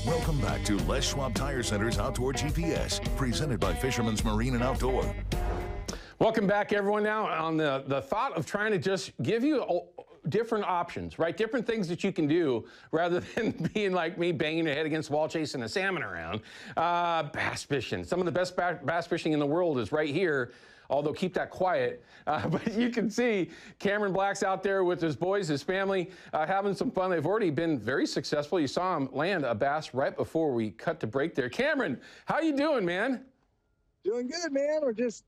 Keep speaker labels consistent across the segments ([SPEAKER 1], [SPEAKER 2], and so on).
[SPEAKER 1] Welcome back to Les Schwab Tire Center's Outdoor GPS, presented by Fisherman's Marine and Outdoor.
[SPEAKER 2] Welcome back, everyone. Now on the thought of trying to just give you different options, right? Different things that you can do rather than being like me banging your head against the wall chasing a salmon around. Bass fishing. Some of the best bass fishing in the world is right here. Although keep that quiet. But you can see Cameron Black's out there with his boys, his family, having some fun. They've already been very successful. You saw him land a bass right before we cut to break there. Cameron, how you doing, man?
[SPEAKER 3] Doing good, man. We're just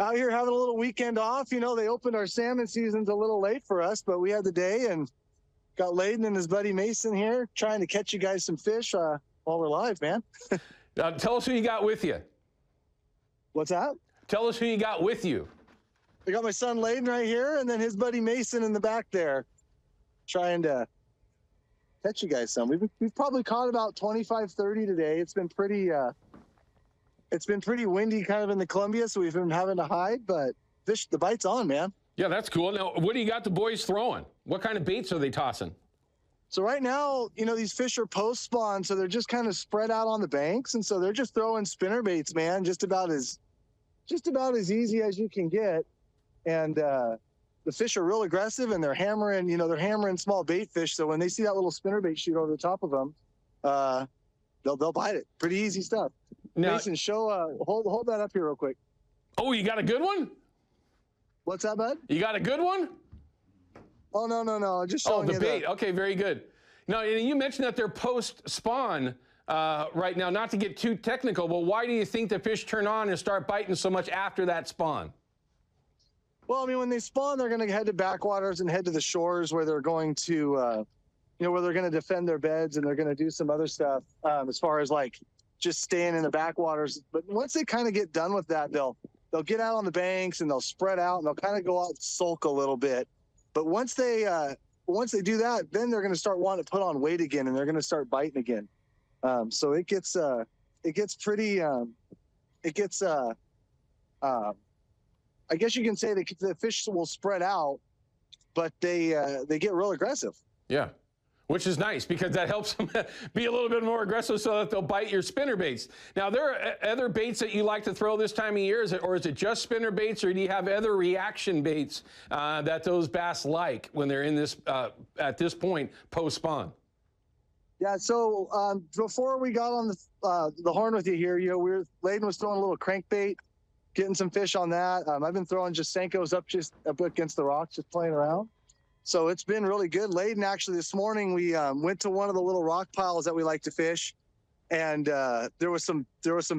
[SPEAKER 3] out here having a little weekend off. You know, they opened our salmon seasons a little late for us, but we had the day and got Layden and his buddy Mason here trying to catch you guys some fish while we're live, man.
[SPEAKER 2] Tell us who you got with you.
[SPEAKER 3] What's that?
[SPEAKER 2] Tell us who you got with you.
[SPEAKER 3] I got my son Layden right here and then his buddy Mason in the back there trying to catch you guys some. We've probably caught about 25, 30 today. It's been pretty windy kind of in the Columbia, so we've been having to hide, but the bite's on, man.
[SPEAKER 2] Yeah, that's cool. Now, what do you got the boys throwing? What kind of baits are they tossing?
[SPEAKER 3] So right now, you know, these fish are post-spawn, so they're just kind of spread out on the banks, and so they're just throwing spinner baits, man, just about as easy as you can get. And the fish are real aggressive, and they're hammering small bait fish, so when they see that little spinner bait shoot over the top of them, they'll bite it. Pretty easy stuff. Now, Mason, hold that up here real quick.
[SPEAKER 2] Oh, you got a good one?
[SPEAKER 3] What's that, bud?
[SPEAKER 2] You got a good one?
[SPEAKER 3] Oh, no. Just showing you
[SPEAKER 2] the bait. Okay, very good. Now, you mentioned that they're post-spawn right now. Not to get too technical, but why do you think the fish turn on and start biting so much after that spawn?
[SPEAKER 3] Well, I mean, when they spawn, they're going to head to backwaters and head to the shores where they're going to, where they're going to defend their beds, and they're going to do some other stuff as far as like just staying in the backwaters. But once they kind of get done with that, they'll get out on the banks and they'll spread out and they'll kind of go out and sulk a little bit. But once they do that, then they're going to start wanting to put on weight again, and they're going to start biting again. So it gets pretty. I guess you can say the fish will spread out, but they get real aggressive.
[SPEAKER 2] Yeah. Which is nice because that helps them be a little bit more aggressive so that they'll bite your spinner baits. Now, there are other baits that you like to throw this time of year, or is it just spinner baits, or do you have other reaction baits that those bass like when they're in this at this point post-spawn?
[SPEAKER 3] Yeah, so before we got on the horn with you here, Layden was throwing a little crankbait, getting some fish on that. I've been throwing just Senkos up against the rocks, just playing around. So it's been really good. Layden, actually, this morning we went to one of the little rock piles that we like to fish, and there was some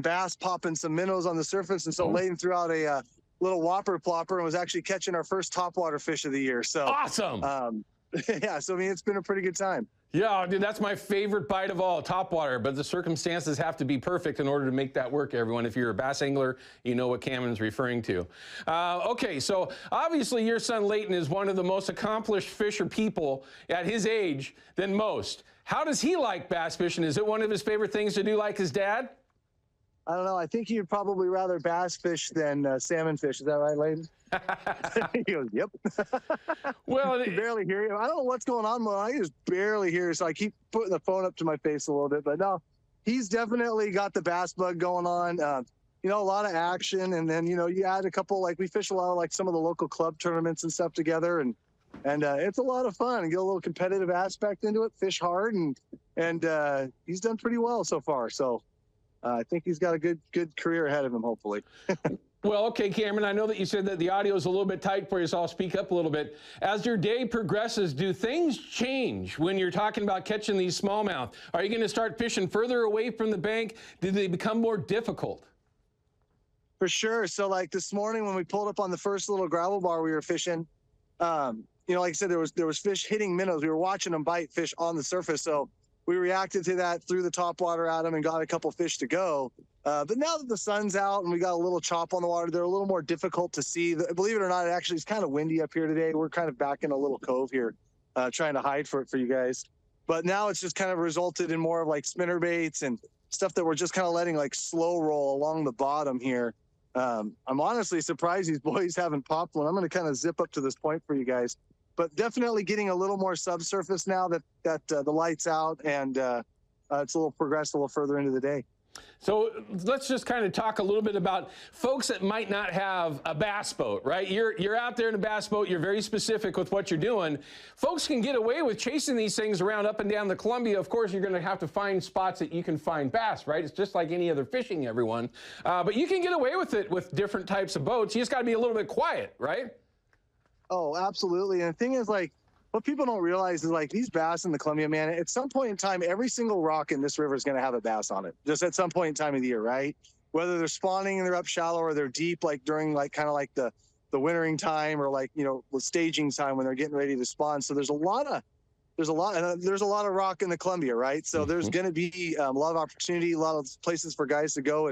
[SPEAKER 3] bass popping some minnows on the surface, and so Layden threw out a little whopper plopper and was actually catching our first topwater fish of the year. So
[SPEAKER 2] awesome!
[SPEAKER 3] Yeah, so I mean, it's been a pretty good time.
[SPEAKER 2] Yeah, dude, that's my favorite bite of all, topwater, but the circumstances have to be perfect in order to make that work, everyone. If you're a bass angler, you know what Cameron's referring to. Okay, so obviously your son Layden is one of the most accomplished fisher people at his age than most. How does he like bass fishing? Is it one of his favorite things to do like his dad?
[SPEAKER 3] I don't know. I think he'd probably rather bass fish than salmon fish. Is that right, Layden? He goes, yep.
[SPEAKER 2] Well,
[SPEAKER 3] I can barely hear you. I don't know what's going on, Mo. I just barely hear you, so I keep putting the phone up to my face a little bit. But no, he's definitely got the bass bug going on. A lot of action, and then you add a couple, like we fish a lot of like some of the local club tournaments and stuff together, and it's a lot of fun. And get a little competitive aspect into it. Fish hard, and he's done pretty well so far. So I think he's got a good career ahead of him, hopefully.
[SPEAKER 2] Well, okay, Cameron, I know that you said that the audio is a little bit tight for you, so I'll speak up a little bit. As your day progresses, do things change when you're talking about catching these smallmouth? Are you going to start fishing further away from the bank? Do they become more difficult?
[SPEAKER 3] For sure. So like this morning when we pulled up on the first little gravel bar we were fishing, like I said, there was fish hitting minnows. We were watching them bite fish on the surface. So we reacted to that, threw the top water at them and got a couple fish to go. But now that the sun's out and we got a little chop on the water, they're a little more difficult to see. Believe it or not, it actually is kind of windy up here today. We're kind of back in a little cove here, trying to hide for you guys. But now it's just kind of resulted in more of like spinner baits and stuff that we're just kind of letting like slow roll along the bottom here. I'm honestly surprised these boys haven't popped one. I'm going to kind of zip up to this point for you guys. But definitely getting a little more subsurface now that the light's out, and it's a little progressed a little further into the day.
[SPEAKER 2] So let's just kind of talk a little bit about folks that might not have a bass boat, right? You're out there in a bass boat. You're very specific with what you're doing. Folks can get away with chasing these things around up and down the Columbia. Of course, you're going to have to find spots that you can find bass, right? It's just like any other fishing, everyone. But you can get away with it with different types of boats. You just got to be a little bit quiet, right?
[SPEAKER 3] Oh, absolutely. And the thing is, like, what people don't realize is, like, these bass in the Columbia, man, at some point in time, every single rock in this river is going to have a bass on it, just at some point in time of the year, right? Whether they're spawning and they're up shallow or they're deep, like during like kind of like the wintering time or like, you know, the staging time when they're getting ready to spawn. So there's a lot of rock in the Columbia, right? So there's going to be a lot of opportunity, a lot of places for guys to go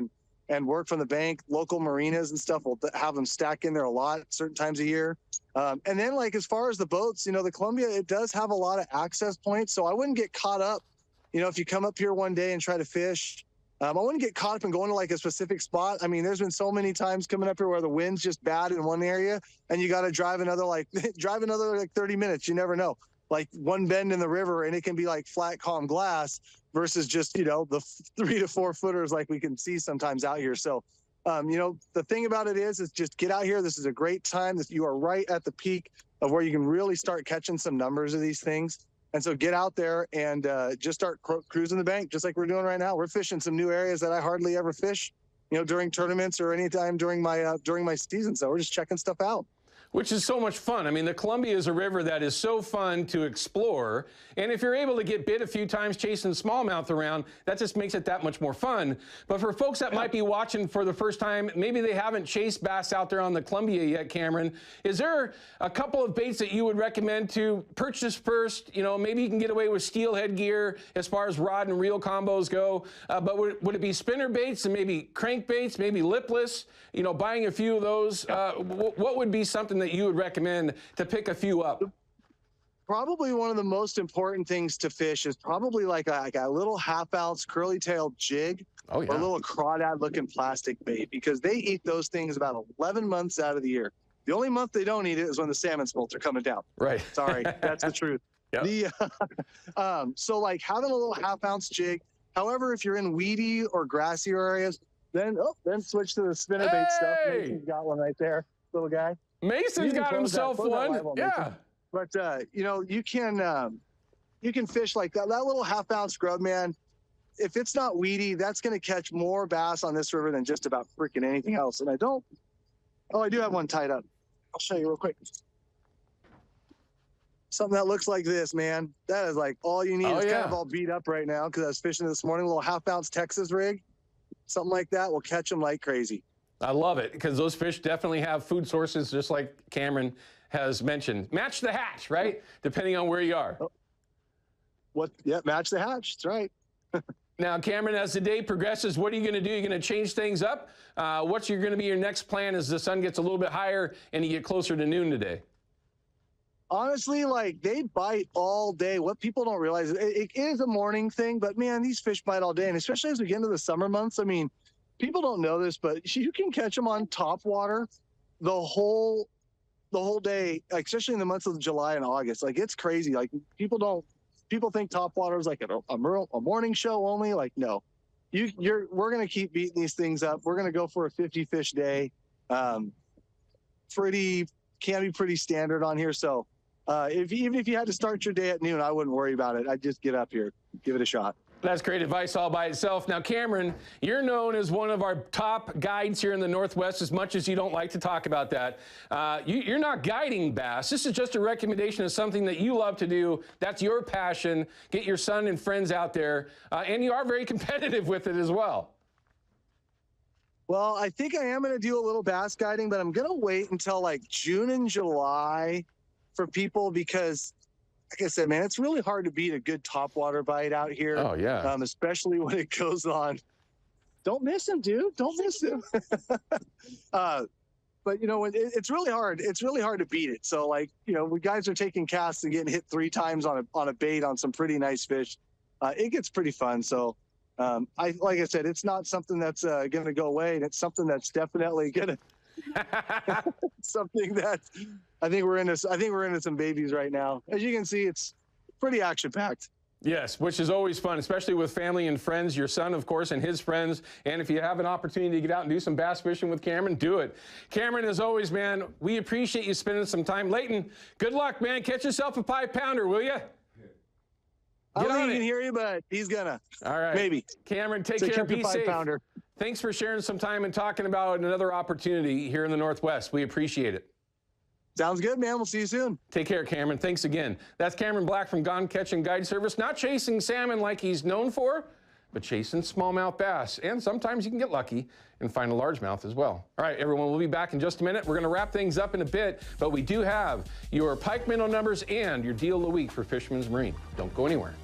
[SPEAKER 3] and work from the bank. Local marinas and stuff will have them stack in there a lot certain times of year. And then, like, as far as the boats, you know, the Columbia, it does have a lot of access points. So I wouldn't get caught up, you know, if you come up here one day and try to fish. I wouldn't get caught up in going to like a specific spot. I mean, there's been so many times coming up here where the wind's just bad in one area and you got to drive another like 30 minutes. You never know. Like one bend in the river and it can be like flat, calm glass versus just, you know, the 3 to 4 footers like we can see sometimes out here. So, you know, the thing about it is just get out here. This is a great time. You are right at the peak of where you can really start catching some numbers of these things. And so get out there and just start cruising the bank, just like we're doing right now. We're fishing some new areas that I hardly ever fish, you know, during tournaments or anytime during my season. So we're just checking stuff out.
[SPEAKER 2] Which is so much fun. I mean, the Columbia is a river that is so fun to explore. And if you're able to get bit a few times chasing smallmouth around, that just makes it that much more fun. But for folks that might be watching for the first time, maybe they haven't chased bass out there on the Columbia yet, Cameron, is there a couple of baits that you would recommend to purchase first? You know, maybe you can get away with steelhead gear as far as rod and reel combos go. But would it be spinner baits and maybe crank baits, maybe lipless? You know, buying a few of those. What would be something that you would recommend to pick a few up?
[SPEAKER 3] Probably one of the most important things to fish is probably like a little half-ounce curly-tailed jig or a little crawdad-looking plastic bait, because they eat those things about 11 months out of the year. The only month they don't eat it is when the salmon smolts are coming down.
[SPEAKER 2] Right.
[SPEAKER 3] Sorry, that's the truth. Yep. So like having a little half-ounce jig. However, if you're in weedy or grassy areas, then switch to the spinnerbait stuff. Mason's got one right there, little guy.
[SPEAKER 2] Mason's got himself one. Yeah.
[SPEAKER 3] But you know, you can fish like that little half-ounce grub, man. If it's not weedy, that's going to catch more bass on this river than just about freaking anything else. And I do have one tied up. I'll show you real quick. Something that looks like this, man. That is like all you need. It's kind of all beat up right now because I was fishing this morning, a little half-ounce Texas rig. Something like that will catch them like crazy.
[SPEAKER 2] I love it because those fish definitely have food sources, just like Cameron has mentioned. Match the hatch, right? Depending on where you are.
[SPEAKER 3] Match the hatch. That's right.
[SPEAKER 2] Now, Cameron, as the day progresses, what are you going to do? You're going to change things up? What's going to be your next plan as the sun gets a little bit higher and you get closer to noon today?
[SPEAKER 3] Honestly, like, they bite all day. What people don't realize, it is a morning thing, but man, these fish bite all day. And especially as we get into the summer months, I mean, people don't know this, but you can catch them on top water the whole day, like, especially in the months of July and August. Like, it's crazy. Like, people think top water is like a morning show only. Like, no, we're going to keep beating these things up. We're going to go for a 50 fish day. Can be pretty standard on here. So, even if you had to start your day at noon, I wouldn't worry about it. I'd just get up here, give it a shot.
[SPEAKER 2] That's great advice all by itself. Now, Cameron, you're known as one of our top guides here in the Northwest, as much as you don't like to talk about that. You're not guiding bass. This is just a recommendation of something that you love to do. That's your passion. Get your son and friends out there. And you are very competitive with it as well.
[SPEAKER 3] Well, I think I am going to do a little bass guiding, but I'm going to wait until like June and July for people because, like I said, man, it's really hard to beat a good topwater bite out here.
[SPEAKER 2] Oh, yeah.
[SPEAKER 3] Especially when it goes on. Don't miss him, dude. Don't miss him. But, you know, it's really hard. It's really hard to beat it. So, like, you know, when guys are taking casts and getting hit 3 times on a bait on some pretty nice fish, it gets pretty fun. So, like I said, it's not something that's going to go away, and it's something that's definitely going to something that I think we're into some babies right now. As you can see, it's pretty action packed.
[SPEAKER 2] Yes, which is always fun, especially with family and friends, your son, of course, and his friends. And if you have an opportunity to get out and do some bass fishing with Cameron, do it. Cameron, as always, man, we appreciate you spending some time. Leighton, good luck, man. Catch yourself a 5-pounder, will you?
[SPEAKER 3] I don't think he can hear you, but he's gonna.
[SPEAKER 2] All right.
[SPEAKER 3] Maybe.
[SPEAKER 2] Cameron, take care. Be safe.
[SPEAKER 3] 5-pounder.
[SPEAKER 2] Thanks for sharing some time and talking about another opportunity here in the Northwest. We appreciate it.
[SPEAKER 3] Sounds good, man. We'll see you soon.
[SPEAKER 2] Take care, Cameron. Thanks again. That's Cameron Black from Gone Catching Guide Service. Not chasing salmon like he's known for, but chasing smallmouth bass. And sometimes you can get lucky and find a largemouth as well. All right, everyone, we'll be back in just a minute. We're going to wrap things up in a bit, but we do have your pike minnow numbers and your deal of the week for Fisherman's Marine. Don't go anywhere.